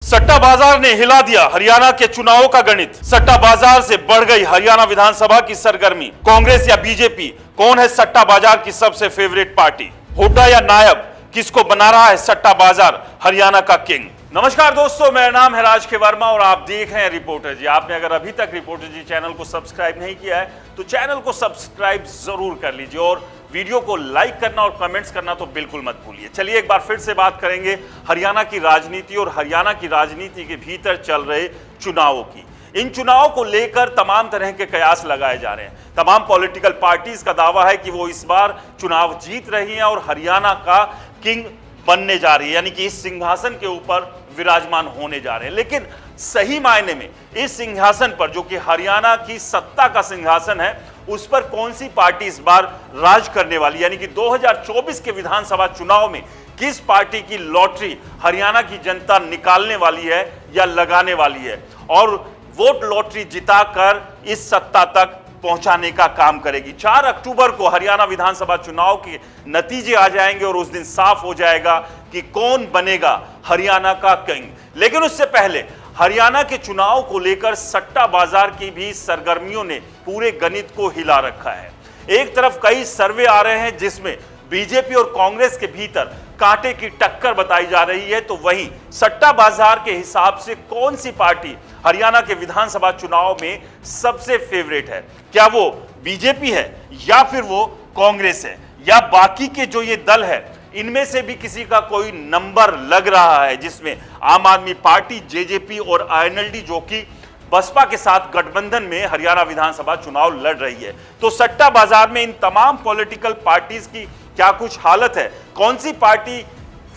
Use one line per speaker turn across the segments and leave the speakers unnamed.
सट्टा बाजार ने हिला दिया हरियाणा के चुनावों का गणित। सट्टा बाजार से बढ़ गई हरियाणा विधानसभा की सरगर्मी। कांग्रेस या बीजेपी, कौन है सट्टा बाजार की सबसे फेवरेट पार्टी? हुड्डा या नायब, किसको बना रहा है सट्टा बाजार हरियाणा का किंग? नमस्कार दोस्तों, मेरा नाम है राज के वर्मा और आप देख रहे हैं रिपोर्टर जी। आपने अगर अभी तक रिपोर्टर जी चैनल को सब्सक्राइब नहीं किया है तो चैनल को सब्सक्राइब जरूर कर लीजिए और वीडियो को लाइक करना और कमेंट्स करना तो बिल्कुल मत भूलिए। चलिए एक बार फिर से बात करेंगे हरियाणा की राजनीति और हरियाणा की राजनीति के भीतर चल रहे चुनावों की। इन चुनावों को लेकर तमाम तरह के कयास लगाए जा रहे हैं। तमाम पॉलिटिकल पार्टीज का दावा है कि वो इस बार चुनाव जीत रही हैं और हरियाणा का किंग बनने जा रही है, यानी कि इस सिंहासन के ऊपर विराजमान होने जा रहे हैं। लेकिन सही मायने में इस सिंहासन पर, जो कि हरियाणा की सत्ता का सिंहासन है, उस पर कौन सी पार्टी इस बार राज करने वाली, यानी कि 2024 के विधानसभा चुनाव में किस पार्टी की लॉटरी हरियाणा की जनता निकालने वाली है या लगाने वाली है और वोट लॉटरी जिताकर इस सत्ता तक पहुंचाने का काम करेगी। 4 अक्टूबर को हरियाणा विधानसभा चुनाव के नतीजे आ जाएंगे और उस दिन साफ हो जाएगा कि कौन बनेगा हरियाणा का किंग। लेकिन उससे पहले हरियाणा के चुनाव को लेकर सट्टा बाजार की भी सरगर्मियों ने पूरे गणित को हिला रखा है। एक तरफ कई सर्वे आ रहे हैं जिसमें बीजेपी और कांग्रेस के भीतर कांटे की टक्कर बताई जा रही है, तो वहीं सट्टा बाजार के हिसाब से कौन सी पार्टी हरियाणा के विधानसभा चुनाव में सबसे फेवरेट है? क्या वो बीजेपी है या फिर वो कांग्रेस है या बाकी के जो ये दल है, इनमें से भी किसी का कोई नंबर लग रहा है, जिसमें आम आदमी पार्टी, जेजेपी और आईएनएलडी जो कि बसपा के साथ गठबंधन में हरियाणा विधानसभा चुनाव लड़ रही है। तो सट्टा बाजार में इन तमाम पॉलिटिकल पार्टीज की क्या कुछ हालत है? कौन सी पार्टी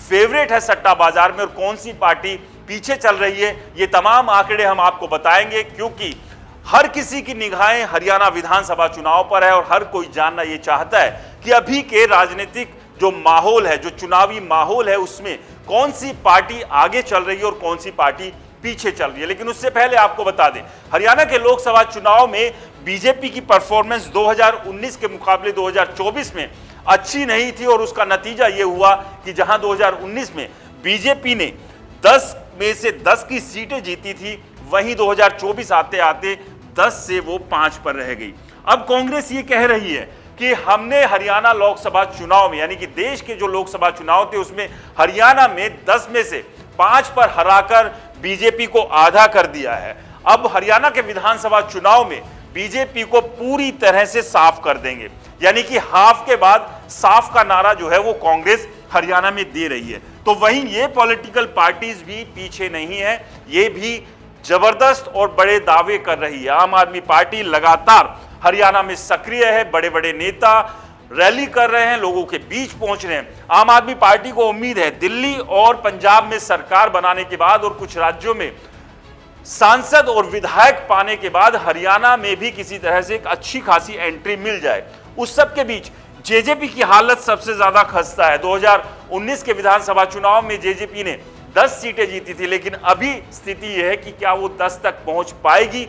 फेवरेट है सट्टा बाजार में और कौन सी पार्टी पीछे चल रही है? ये तमाम आंकड़े हम आपको बताएंगे, क्योंकि हर किसी की निगाहें हरियाणा विधानसभा चुनाव पर है और हर कोई जानना यह चाहता है कि अभी के राजनीतिक जो माहौल है, जो चुनावी माहौल है, उसमें कौन सी पार्टी आगे चल रही है और कौन सी पार्टी पीछे चल रही है। लेकिन उससे पहले आपको बता दें, हरियाणा के लोकसभा चुनाव में बीजेपी की परफॉर्मेंस 2019 के मुकाबले 2024 में अच्छी नहीं थी और उसका नतीजा यह हुआ कि जहां 2019 में बीजेपी ने 10 में से 10 की सीटें जीती थी, वहीं 2024 आते आते 10 से वो 5 पर रह गई। अब कांग्रेस ये कह रही है कि हमने हरियाणा लोकसभा चुनाव में, यानी कि देश के जो लोकसभा चुनाव थे उसमें हरियाणा में 10 में से 5 पर हराकर बीजेपी को आधा कर दिया है। अब हरियाणा के विधानसभा चुनाव में बीजेपी को पूरी तरह से साफ कर देंगे, यानी कि हाफ के बाद साफ का नारा जो है वो कांग्रेस हरियाणा में दे रही है। तो वहीं ये पॉलिटिकल पार्टीज भी पीछे नहीं है, ये भी जबरदस्त और बड़े दावे कर रही है। आम आदमी पार्टी लगातार हरियाणा में सक्रिय है, बड़े बड़े नेता रैली कर रहे हैं, लोगों के बीच पहुंच रहे हैं। आम आदमी पार्टी को उम्मीद है दिल्ली और पंजाब में सरकार बनाने के बाद और कुछ राज्यों में सांसद और विधायक पाने के बाद हरियाणा में भी किसी तरह से एक अच्छी खासी एंट्री मिल जाए। उस सब के बीच जेजेपी की हालत सबसे ज्यादा खस्ता है। 2019 के विधानसभा चुनाव में जेजेपी ने 10 सीटें जीती थी, लेकिन अभी स्थिति यह है कि क्या वो 10 तक पहुंच पाएगी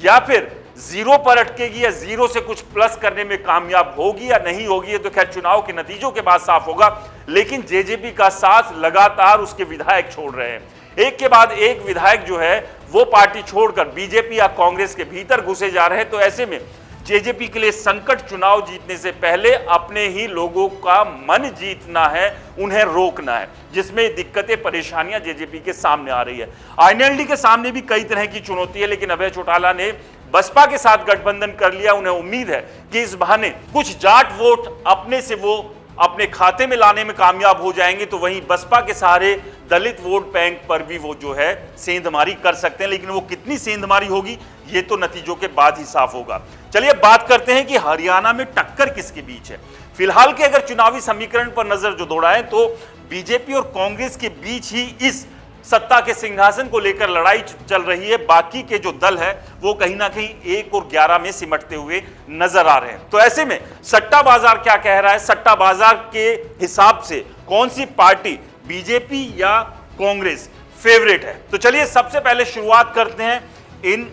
या फिर 0 पर अटकेगी या 0 से कुछ प्लस करने में कामयाब होगी या नहीं होगी, ये तो खैर चुनाव के नतीजों के बाद साफ होगा। लेकिन जेजेपी का साथ लगातार उसके विधायक छोड़ रहे हैं। एक के बाद एक विधायक जो है वो पार्टी छोड़कर बीजेपी या कांग्रेस के भीतर घुसे जा रहे हैं। तो ऐसे में जेजेपी के लिए संकट चुनाव जीतने से पहले अपने ही लोगों का मन जीतना है, उन्हें रोकना है, जिसमें दिक्कतें परेशानियां जेजेपी के सामने आ रही है। आईएनएलडी के सामने भी कई तरह की चुनौती है, लेकिन अभय चौटाला ने बसपा के साथ गठबंधन कर लिया। उन्हें उम्मीद है कि इस बहाने कुछ जाट वोट अपने से वो अपने खाते में लाने में कामयाब हो जाएंगे। तो वहीं बसपा के सहारे दलित वोट बैंक पर भी वो जो है सेंधमारी कर सकते हैं, लेकिन वो कितनी सेंधमारी होगी ये तो नतीजों के बाद ही साफ होगा। चलिए बात करते हैं कि हरियाणा में टक्कर किसके बीच है। फिलहाल के अगर चुनावी समीकरण पर नजर जो दौड़ाएं तो बीजेपी और कांग्रेस के बीच ही इस सत्ता के सिंहासन को लेकर लड़ाई चल रही है। बाकी के जो दल है वो कहीं ना कहीं 1 और 11 में सिमटते हुए नजर आ रहे हैं। तो ऐसे में सट्टा बाजार क्या कह रहा है? सट्टा बाजार के हिसाब से कौन सी पार्टी, बीजेपी या कांग्रेस, फेवरेट है? तो चलिए सबसे पहले शुरुआत करते हैं इन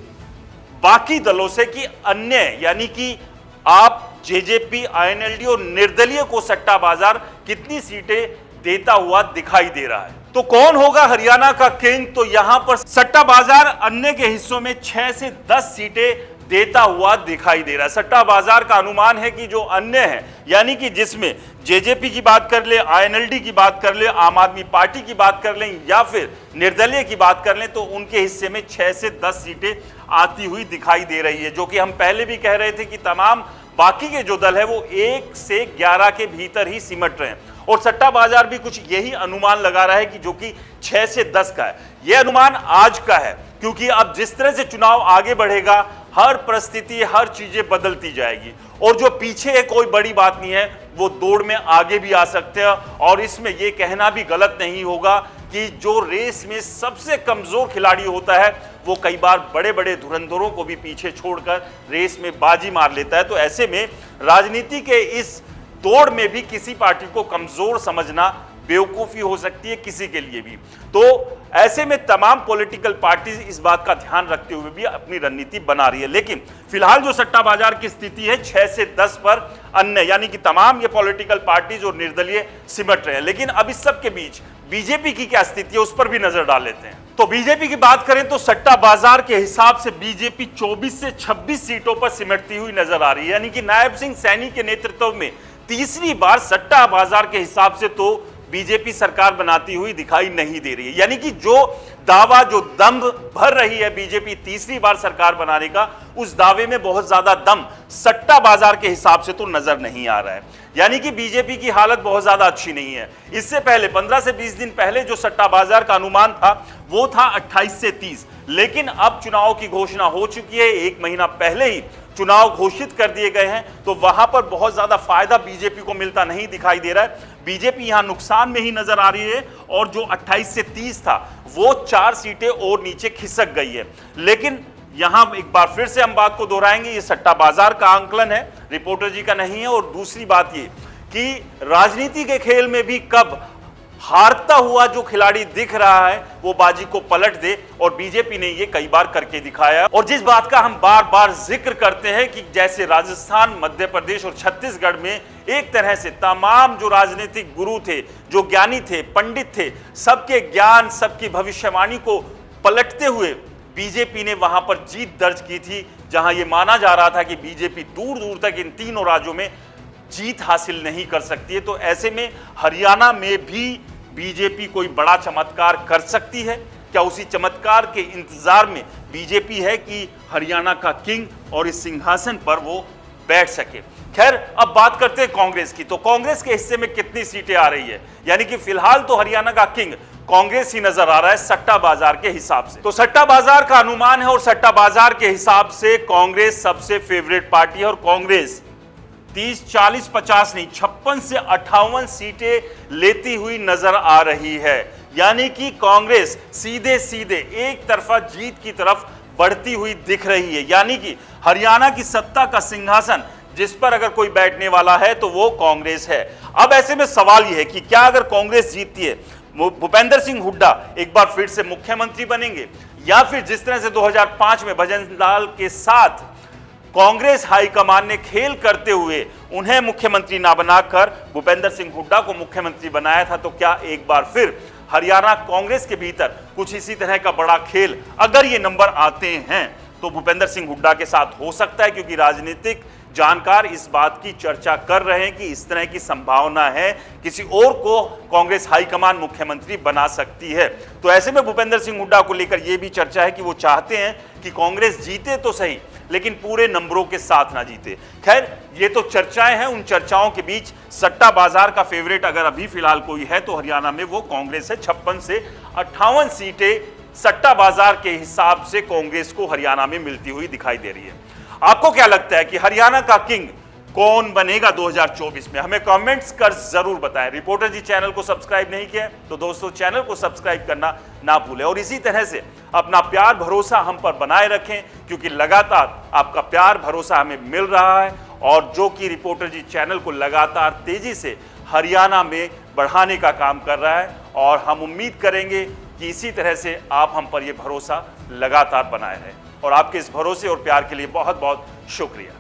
बाकी दलों से कि अन्य, यानी कि आप, जेजेपी, आईएनएलडी और निर्दलीय को सट्टा बाजार कितनी सीटें देता हुआ दिखाई दे रहा है। तो कौन होगा हरियाणा का किंग? तो यहां पर सट्टा बाजार अन्य के हिस्सों में 6 से 10 सीटें देता हुआ दिखाई दे रहा है। सट्टा बाजार का अनुमान है कि जो अन्य है, यानी कि जिसमें जेजेपी की बात कर ले, आईएनएलडी की बात कर ले, आम आदमी पार्टी की बात कर लें या फिर निर्दलीय की बात कर लें, तो उनके हिस्से में 6 से 10 सीटें आती हुई दिखाई दे रही है, जो कि हम पहले भी कह रहे थे कि तमाम बाकी के जो दल है वो 1 से 11 के भीतर ही सिमट रहे हैं। और सट्टा बाजार भी कुछ यही अनुमान लगा रहा है कि जो कि 6 से 10 का है। यह अनुमान आज का है, क्योंकि अब जिस तरह से चुनाव आगे बढ़ेगा, हर परिस्थिति, हर चीजें बदलती जाएगी और जो पीछे है कोई बड़ी बात नहीं है, वो दौड़ में आगे भी आ सकते हैं। और इसमें यह कहना भी गलत नहीं होगा कि जो रेस में सबसे कमजोर खिलाड़ी होता है वो कई बार बड़े बड़े धुरंधरों को भी पीछे छोड़कर रेस में बाजी मार लेता है। तो ऐसे में राजनीति के इस दौड़ में भी किसी पार्टी को कमजोर समझना बेवकूफी हो सकती है, किसी के लिए भी। तो ऐसे में तमाम पॉलिटिकल पार्टीज इस बात का ध्यान रखते हुए भी अपनी रणनीति बना रही है। लेकिन फिलहाल जो सट्टा बाजार की स्थिति है, 6 से 10 पर अन्य, यानी कि तमाम ये पॉलिटिकल पार्टीज और निर्दलीय सिमट रहे हैं। लेकिन अब इस सब के बीच बीजेपी की क्या स्थिति है, उस पर भी नजर डाल लेते हैं। तो बीजेपी की बात करें तो सट्टा बाजार के हिसाब से बीजेपी 24 से 26 सीटों पर सिमटती हुई नजर आ रही है, यानी कि नायब सिंह सैनी के नेतृत्व में तीसरी बार सट्टा बाजार के हिसाब से तो बीजेपी सरकार बनाती हुई दिखाई नहीं दे रही है। यानी कि जो दावा, जो दंभ भर रही है बीजेपी तीसरी बार सरकार बनाने का, उस दावे में बहुत ज्यादा दम सट्टा बाजार के हिसाब से तो नजर नहीं आ रहा है। यानी कि बीजेपी की हालत बहुत ज्यादा अच्छी नहीं है। इससे पहले 15 से 20 दिन पहले जो सट्टा बाजार का अनुमान था वो था 28 से 30, लेकिन अब चुनाव की घोषणा हो चुकी है, 1 महीना पहले ही चुनाव घोषित कर दिए गए हैं, तो वहां पर बहुत ज्यादा फायदा बीजेपी को मिलता नहीं दिखाई दे रहा है। बीजेपी यहां नुकसान में ही नजर आ रही है और जो 28 से 30 था वो 4 सीटें और नीचे खिसक गई है। लेकिन यहां एक बार फिर से हम बात को दोहराएंगे, ये सट्टा बाजार का आंकलन है, रिपोर्टर जी का नहीं है। और दूसरी बात ये कि राजनीति के खेल में भी कब हारता हुआ जो खिलाड़ी दिख रहा है वो बाजी को पलट दे, और बीजेपी ने ये कई बार करके दिखाया। और जिस बात का हम बार बार जिक्र करते हैं कि जैसे राजस्थान, मध्य प्रदेश और छत्तीसगढ़ में एक तरह से तमाम जो राजनीतिक गुरु थे, जो ज्ञानी थे, पंडित थे, सबके ज्ञान, सबकी भविष्यवाणी को पलटते हुए बीजेपी ने वहां पर जीत दर्ज की थी, जहां यह माना जा रहा था कि बीजेपी दूर दूर तक इन तीनों राज्यों में जीत हासिल नहीं कर सकती है। तो ऐसे में हरियाणा में भी बीजेपी कोई बड़ा चमत्कार कर सकती है क्या? उसी चमत्कार के इंतजार में बीजेपी है कि हरियाणा का किंग और इस सिंहासन पर वो बैठ सके। खैर, अब बात करते हैं कांग्रेस की। तो कांग्रेस के हिस्से में कितनी सीटें आ रही है? यानी कि फिलहाल तो हरियाणा का किंग कांग्रेस ही नजर आ रहा है सट्टा बाजार के हिसाब से। तो सट्टा बाजार का अनुमान है और सट्टा बाजार के हिसाब से कांग्रेस सबसे फेवरेट पार्टी है और कांग्रेस 30, 40, 50 नहीं, 56 से 58 सीटें लेती हुई नजर आ रही है। यानी कि कांग्रेस सीधे सीधे एक तरफा जीत की तरफ बढ़ती हुई दिख रही है। यानी कि हरियाणा की सत्ता का सिंहासन जिस पर अगर कोई बैठने वाला है तो वो कांग्रेस है। अब ऐसे में सवाल यह है कि क्या अगर कांग्रेस जीतती है, भूपेंद्र सिंह हुड्डा एक बार फिर से मुख्यमंत्री बनेंगे, या फिर जिस तरह से 2005 में भजन लाल के साथ कांग्रेस हाईकमान ने खेल करते हुए उन्हें मुख्यमंत्री ना बनाकर भूपेंद्र सिंह हुड्डा को मुख्यमंत्री बनाया था, तो क्या एक बार फिर हरियाणा कांग्रेस के भीतर कुछ इसी तरह का बड़ा खेल अगर ये नंबर आते हैं तो भूपेंद्र सिंह हुड्डा के साथ हो सकता है? क्योंकि राजनीतिक जानकार इस बात की चर्चा कर रहे हैं कि इस तरह की संभावना है, किसी और को कांग्रेस हाईकमान मुख्यमंत्री बना सकती है। तो ऐसे में भूपेंद्र सिंह हुड्डा को लेकर यह भी चर्चा है कि वो चाहते हैं कि कांग्रेस जीते तो सही, लेकिन पूरे नंबरों के साथ ना जीते। खैर, ये तो चर्चाएं हैं, उन चर्चाओं के बीच सट्टा बाजार का फेवरेट अगर अभी फिलहाल कोई है तो हरियाणा में वो कांग्रेस है। 56 से 58 सीटें सट्टा बाजार के हिसाब से कांग्रेस को हरियाणा में मिलती हुई दिखाई दे रही है। आपको क्या लगता है कि हरियाणा का किंग कौन बनेगा 2024 में? हमें कमेंट्स कर जरूर बताएं। रिपोर्टर जी चैनल को सब्सक्राइब नहीं किया तो दोस्तों चैनल को सब्सक्राइब करना ना भूलें, और इसी तरह से अपना प्यार भरोसा हम पर बनाए रखें, क्योंकि लगातार आपका प्यार भरोसा हमें मिल रहा है और जो कि रिपोर्टर जी चैनल को लगातार तेजी से हरियाणा में बढ़ाने का काम कर रहा है। और हम उम्मीद करेंगे कि इसी तरह से आप हम पर यह भरोसा लगातार बनाए रहें, और आपके इस भरोसे और प्यार के लिए बहुत बहुत शुक्रिया।